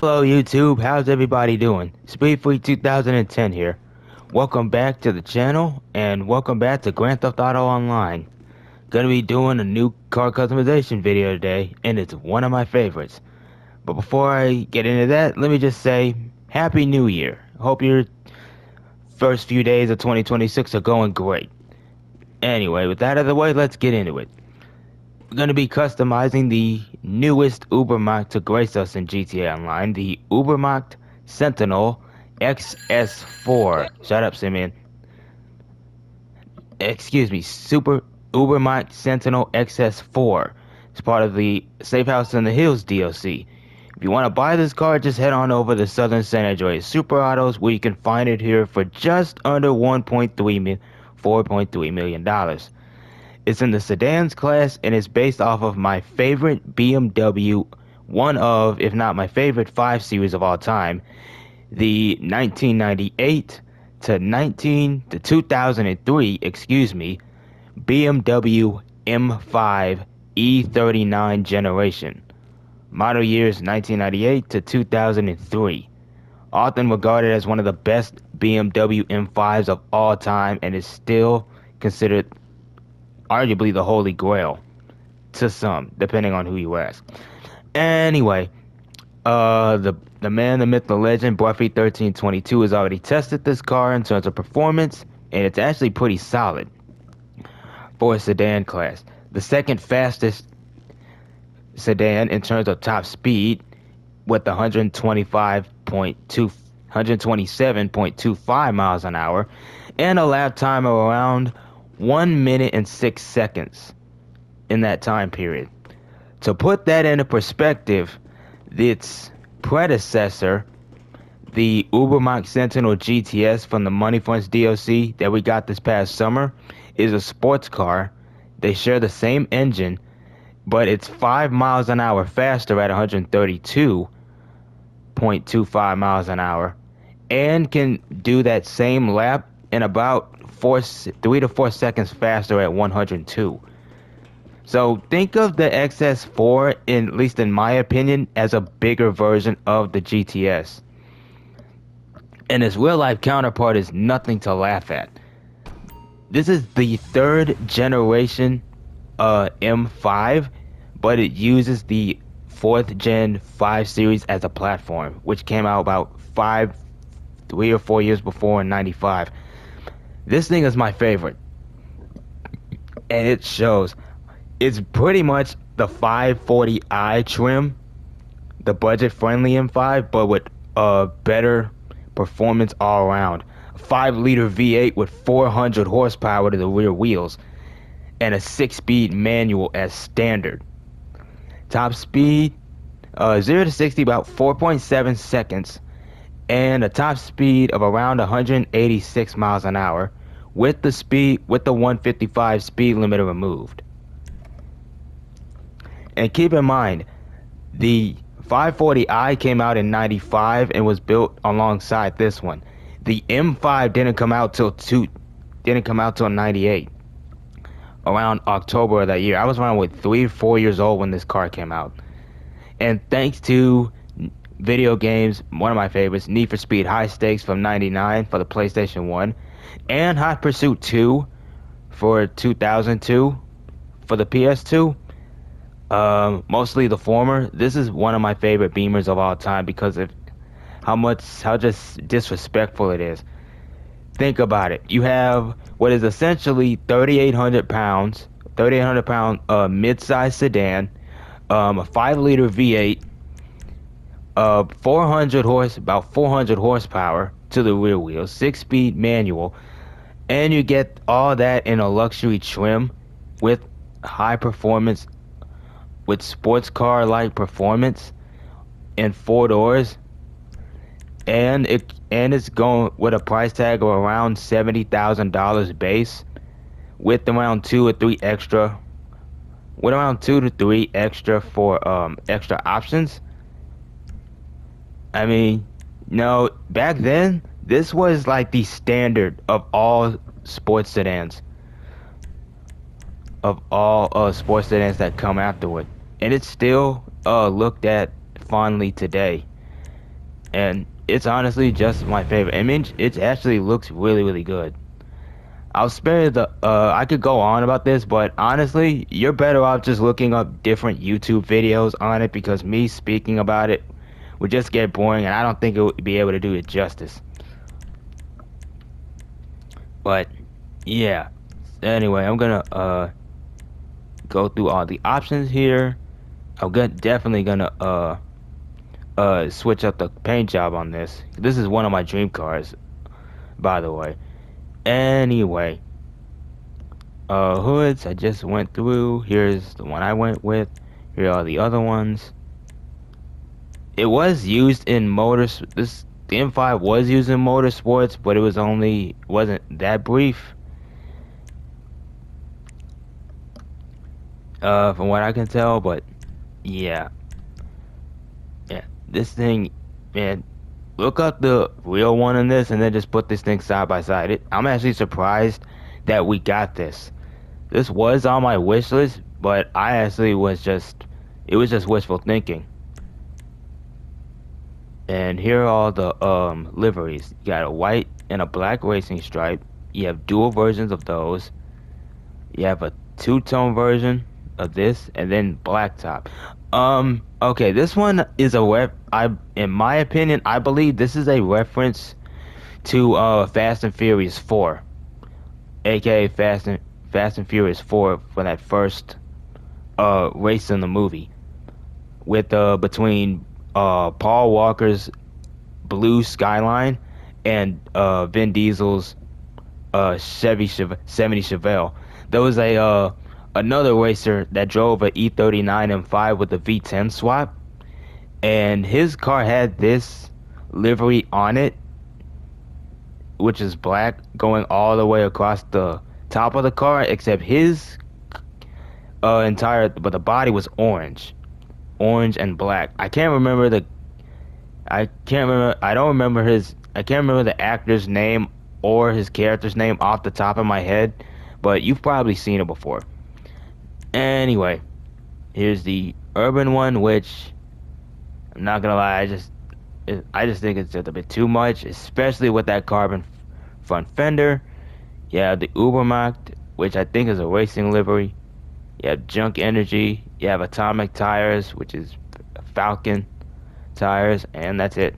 Hello YouTube, how's everybody doing? Speedfreak 2010 here. Welcome back to the channel, and welcome back to Grand Theft Auto Online. Gonna be doing a new car customization video today, and it's one of my favorites. But before I get into that, let me just say, Happy New Year. Hope your first few days of 2026 are going great. Anyway, with that out of the way, let's get into it. We're going to be customizing the newest Ubermacht to grace us in GTA Online, the Ubermacht Sentinel XS4. Shut up, Simeon. Excuse me, Super Ubermacht Sentinel XS4. It's part of the Safe House in the Hills DLC. If you want to buy this car, just head on over to Southern San Andreas Super Autos, where you can find it here for just under $4.3 million. It's in the sedans class, and it's based off of my favorite BMW, one of, if not my favorite 5 Series of all time, the 1998 to 2003, BMW M5 E39 generation. Model years 1998 to 2003. Often regarded as one of the best BMW M5s of all time, and is still considered arguably the holy grail to some, depending on who you ask. Anyway, the man, the myth, the legend, Buffy 1322 has already tested this car in terms of performance, and it's actually pretty solid for a sedan class. The second fastest sedan in terms of top speed, with 127.25 miles an hour, and a lap time of around 1 minute and 6 seconds in that time period. To put that into perspective, its predecessor, the Ubermacht Sentinel GTS from the Money Fronts DLC that we got this past summer, is a sports car. They share the same engine, but it's 5 miles an hour faster at 132.25 miles an hour, and can do that same lap in about 3 to 4 seconds faster at 102. So think of the XS4, at least in my opinion, as a bigger version of the GTS. And its real life counterpart is nothing to laugh at. This is the 3rd generation M5, but it uses the 4th gen 5 Series as a platform, which came out about 3 or 4 years before in 95. This thing is my favorite, and it shows. It's pretty much the 540i trim, the budget-friendly M5, but with better performance all around. A 5-liter V8 with 400 horsepower to the rear wheels, and a 6-speed manual as standard. Top speed, 0 to 60 about 4.7 seconds, and a top speed of around 186 miles an hour, with the 155 speed limiter removed. And keep in mind, the 540i came out in 95 and was built alongside this one. The M5 didn't come out till 98, around October of that year. I was around 3 or 4 years old when this car came out. And thanks to video games, one of my favorites, Need for Speed High Stakes from 99 for the PlayStation 1, and Hot Pursuit 2 for 2002 for the PS2, mostly the former. This is one of my favorite Beamers of all time because of how just disrespectful it is. Think about it. You have what is essentially 3,800 pound mid-size sedan, a 5-liter V8, about 400 horsepower to the rear wheels, 6-speed manual, and you get all that in a luxury trim with high performance, with sports car like performance, and 4 doors, and it's going with a price tag of around $70,000 base, with around 2 to 3 extra for extra options. I mean, no, back then this was like the standard of all sports sedans, that come afterward, and it's still looked at fondly today. and it's honestly just my favorite image. It actually looks really, really good. I'll spare you the I could go on about this, but honestly, you're better off just looking up different YouTube videos on it because me speaking about it would just get boring and I don't think it would be able to do it justice. But yeah. Anyway, I'm gonna go through all the options here. Definitely gonna switch up the paint job on this. This is one of my dream cars, by the way. Anyway, hoods I just went through. Here's the one I went with. Here are the other ones. It was used in motors. The M5 was used in motorsports, but it wasn't that brief. From what I can tell, but yeah, yeah. This thing, man. Look up the real one in this, and then just put this thing side by side. I'm actually surprised that we got this. This was on my wish list, but I actually it was just wishful thinking. And here are all the liveries. You got a white and a black racing stripe. You have dual versions of those. You have a two-tone version of this, and then black top. Okay, this one is in my opinion, I believe this is a reference to Fast and Furious 4, aka Fast and Furious 4 for that first race in the movie with between Paul Walker's blue Skyline and Vin Diesel's 70 Chevelle. There was a another racer that drove a E39 M5 with a V10 swap, and his car had this livery on it, which is black, going all the way across the top of the car, except his but the body was orange and black. I can't remember the actor's name or his character's name off the top of my head, but you've probably seen it before. Anyway, here's the urban one, which I'm not gonna lie, I just think it's just a bit too much, especially with that carbon front fender. You have the Ubermacht, which I think is a racing livery. You have Junk Energy. You have Atomic Tires, which is Falcon tires, and that's it.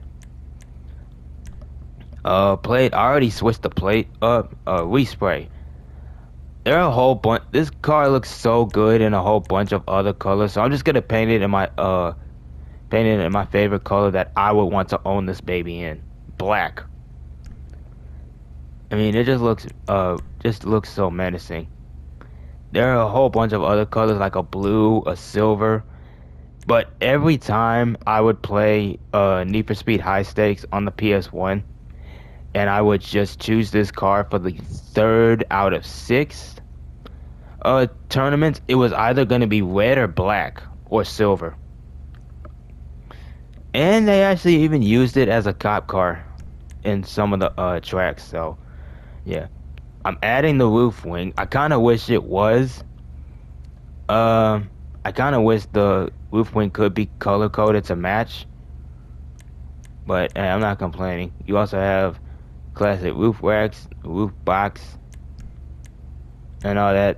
Plate. I already switched the plate up. Respray. There are a whole bunch. This car looks so good in a whole bunch of other colors, so I'm just gonna paint it in my favorite color that I would want to own this baby in, black. I mean, it just looks so menacing. There are a whole bunch of other colors like a blue, a silver, but every time I would play Need for Speed High Stakes on the PS1, and I would just choose this car for the third out of six tournaments, it was either going to be red or black or silver. And they actually even used it as a cop car in some of the tracks. So, yeah. I'm adding the roof wing. I kind of wish it was. I kind of wish the roof wing could be color coded to match. But hey, I'm not complaining. You also have classic roof racks, roof box, and all that.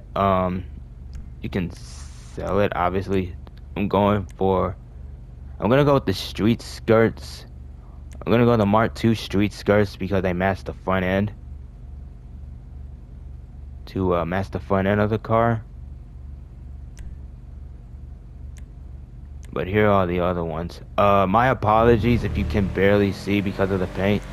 You can sell it. Obviously, I'm gonna go with the street skirts. I'm gonna go with the Mark II street skirts because they match the front end. To match the front end of the car. But here are the other ones. My apologies if you can barely see because of the paint.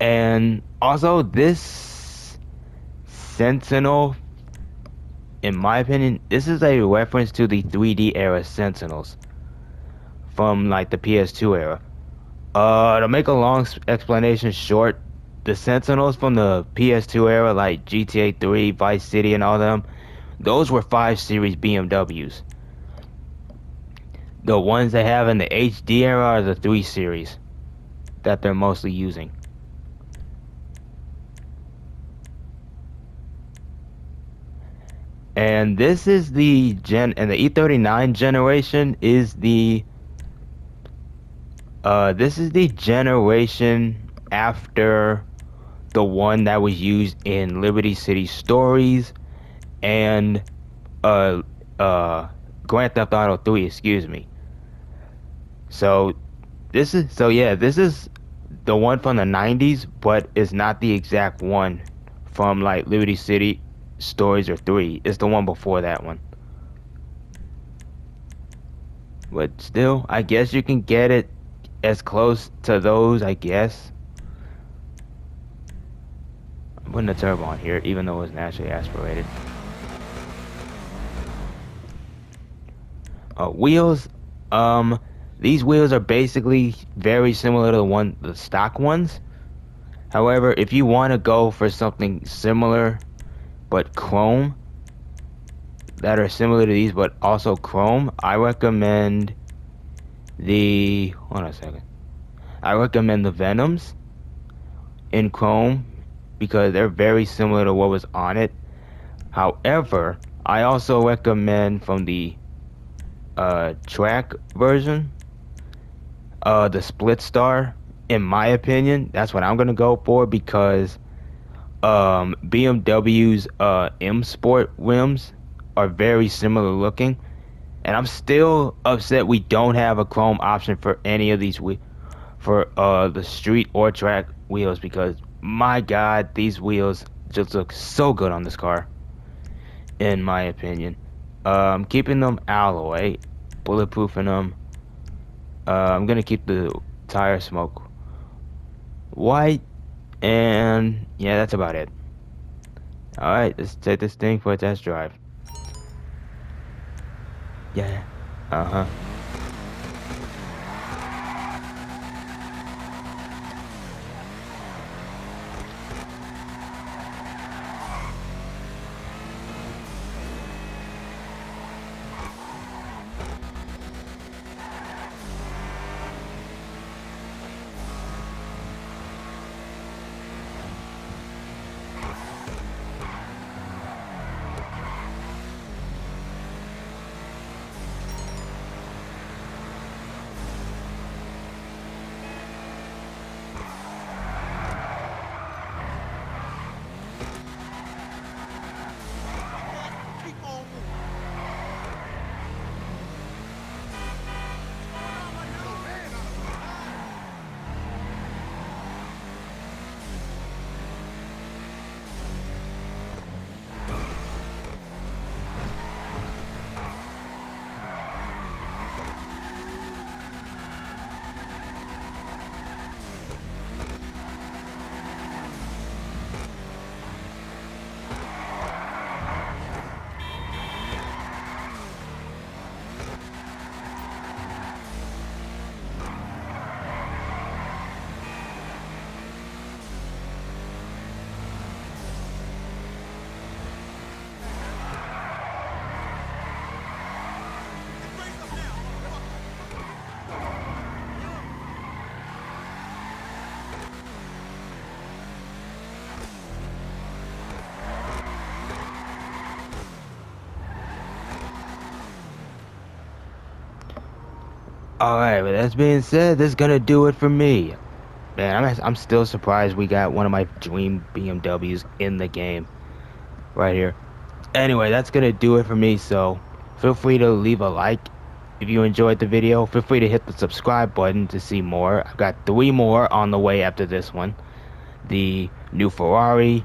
And also this Sentinel, in my opinion, this is a reference to the 3D era Sentinels from like the PS2 era. To make a long explanation short, the Sentinels from the PS2 era, like GTA 3, Vice City, and all them, those were 5 Series BMWs. The ones they have in the HD era are the 3 Series that they're mostly using. And this is the and the E39 generation is the this is the generation after the one that was used in Liberty City Stories and uh uh Grand Theft Auto 3, excuse me. So this is the one from the 90s, but it's not the exact one from like Liberty City Stories or 3. It's the one before that one. But still, I guess you can get it as close to those, I guess. I'm putting the turbo on here, even though it's naturally aspirated. Wheels, um, these wheels are basically very similar to the stock ones. However, if you want to go for something similar but chrome, that are similar to these but also chrome, I recommend hold on a second. I recommend the Venoms in chrome because they're very similar to what was on it. However, I also recommend from the track version, the split star. In my opinion, that's what I'm gonna go for because BMW's M Sport rims are very similar looking, and I'm still upset we don't have a chrome option for any of these for the street or track wheels because my God, these wheels just look so good on this car, in my opinion. Keeping them alloy, bulletproofing them. I'm gonna keep the tire smoke white, and yeah, that's about it. All right, let's take this thing for a test drive. Yeah. Uh-huh. Alright, with that being said, this is gonna do it for me. Man, I'm still surprised we got one of my dream BMWs in the game right here. Anyway, that's gonna do it for me, so feel free to leave a like if you enjoyed the video. Feel free to hit the subscribe button to see more. I've got 3 more on the way after this one. The new Ferrari,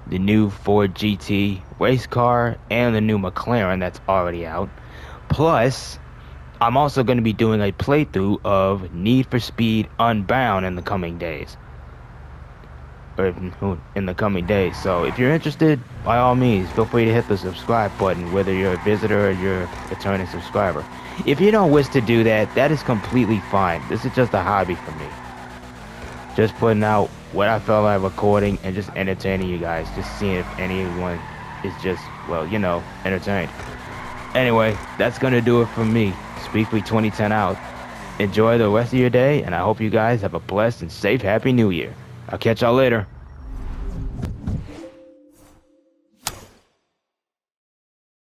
the new Ford GT race car, and the new McLaren that's already out. Plus, I'm also going to be doing a playthrough of Need for Speed Unbound in the coming days. So if you're interested, by all means, feel free to hit the subscribe button, whether you're a visitor or you're a returning subscriber. If you don't wish to do that, that is completely fine. This is just a hobby for me. Just putting out what I felt like recording and just entertaining you guys. Just seeing if anyone is just, well, you know, entertained. Anyway, that's going to do it from me. Speakly 2010 out. Enjoy the rest of your day, and I hope you guys have a blessed and safe Happy New Year. I'll catch y'all later.